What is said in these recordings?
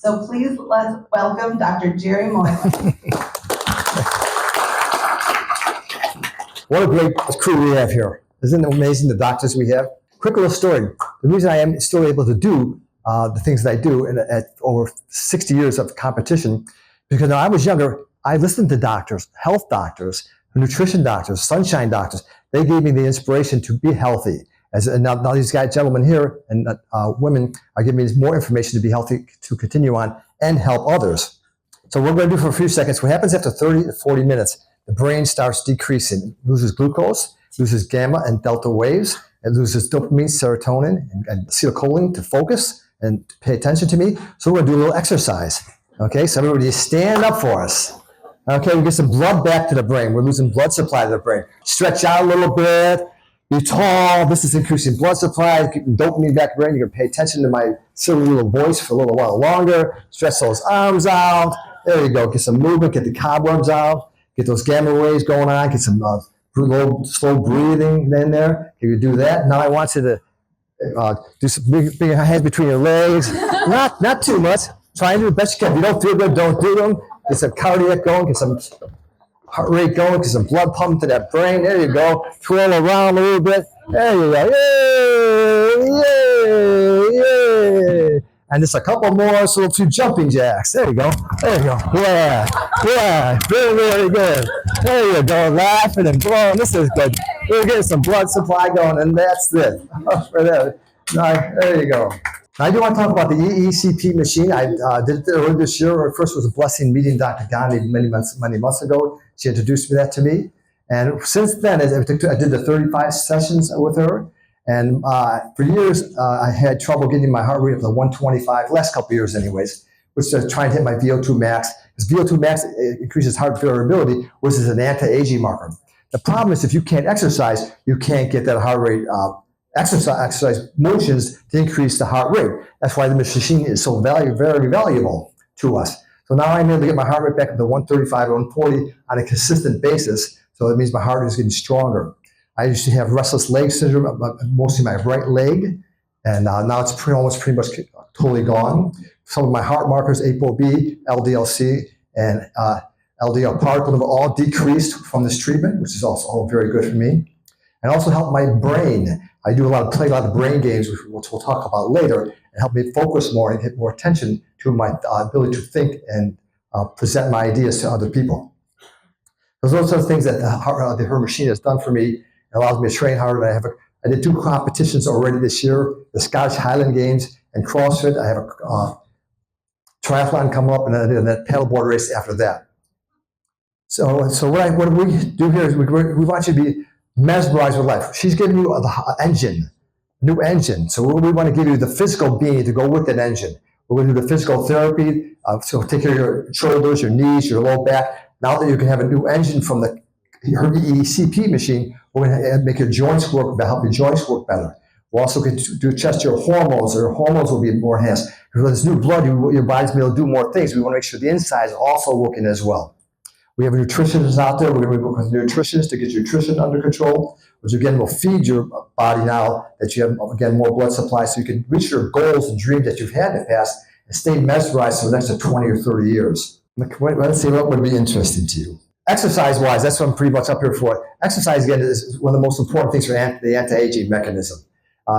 So please let's welcome Dr. Jerry Moylan. What a great crew we have here. Isn't it amazing, the doctors we have? Quick little story. The reason I am still able to do the things that I do at over 60 years of competition, because when I was younger, I listened to doctors, health doctors, nutrition doctors, sunshine doctors. They gave me the inspiration to be healthy. And now these gentlemen here and women are giving me more information to be healthy, to continue on and help others. So what we're going to do for a few seconds, what happens after 30 to 40 minutes, the brain starts decreasing. It loses glucose, loses gamma and delta waves, it loses dopamine, serotonin, and acetylcholine to focus and pay attention to me. So we're going to do a little exercise. Okay, so everybody stand up for us. Okay, we get some blood back to the brain. We're losing blood supply to the brain. Stretch out a little bit. Be tall. This is increasing blood supply, keeping dopamine back to the brain. You're going to pay attention to my silly little voice for a little while longer. Stretch those arms out. There you go. Get some movement. Get the cobwebs out. Get those gamma waves going on. Get some slow breathing in there. If you do that, now I want you to do some bring your hands between your legs. Not too much. Try and do the best you can. If you don't feel good, don't do them. Get some cardiac going. Get some heart rate going, get some blood pumping to that brain. There you go. Twirl around a little bit. There you go. Yay, yay, yay. And just a couple more, so a few jumping jacks. There you go. There you go. Yeah, yeah. Very, very good. There you go. Laughing and blowing. This is good. We're getting some blood supply going, and that's it. For that. There you go. I do want to talk about the EECP machine. I did it earlier this year. First was a blessing meeting Dr. Gandhi many months ago. She introduced that to me. And since then, I did the 35 sessions with her. And for years, I had trouble getting my heart rate up to 125, last couple of years anyways, which is trying to hit my VO2 max. Because VO2 max increases heart variability, which is an anti-aging marker. The problem is if you can't exercise, you can't get that heart rate exercise motions to increase the heart rate. That's why the machine is so very valuable to us. So now I'm able to get my heart rate back up to 135 or 140 on a consistent basis. So that means my heart is getting stronger. I used to have restless leg syndrome, mostly my right leg, and now it's almost pretty much totally gone. Some of my heart markers, ApoB, LDL-C, and LDL particle number all decreased from this treatment, which is also all very good for me. And also help my brain. I play a lot of brain games, which we'll talk about later, and help me focus more and hit more attention to my ability to think and present my ideas to other people. Those are the things that her machine has done for me. It allows me to train harder. I did 2 competitions already this year, the Scottish Highland Games and CrossFit. I have a triathlon coming up and then that paddleboard race after that. So what we do here is we want you to be mesmerized with life. She's giving you the new engine. So we want to give you the physical being to go with that engine. We're going to do the physical therapy, so take care of your shoulders, your knees, your low back. Now that you can have a new engine from her EECP machine, we're going to make your joints work, help your joints work better. We'll also test your hormones. Your hormones will be more enhanced. Because with this new blood, your body's going to be able to do more things. We want to make sure the inside is also working as well. We have nutritionists out there. We're going to work with nutritionists to get your nutrition under control, which again will feed your body now that you have, again, more blood supply so you can reach your goals and dreams that you've had in the past and stay mesmerized for the next 20 or 30 years. Let's see what would be interesting to you. Exercise-wise, that's what I'm pretty much up here for. Exercise, again, is one of the most important things for the anti-aging mechanism.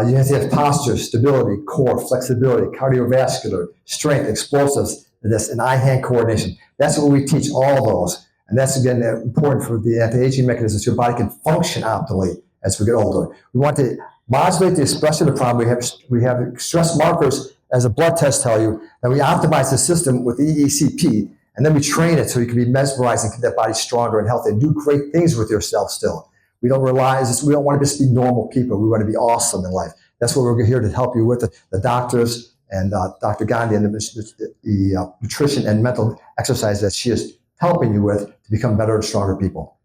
You have to have posture, stability, core, flexibility, cardiovascular, strength, explosiveness, and eye-hand coordination. That's what we teach all those. And that's, again, important for the anti-aging mechanism so your body can function optimally as we get older. We want to modulate the expression of the problem. We have stress markers, as a blood test tell you, and we optimize the system with EECP, and then we train it so you can be mesmerized and keep that body stronger and healthy and do great things with yourself still. We don't realize this. We don't want to just be normal people. We want to be awesome in life. That's what we're here to help you with, the doctors and Dr. Gandhi and the nutrition and mental exercise that she is helping you with to become better and stronger people.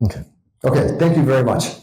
Okay, thank you very much.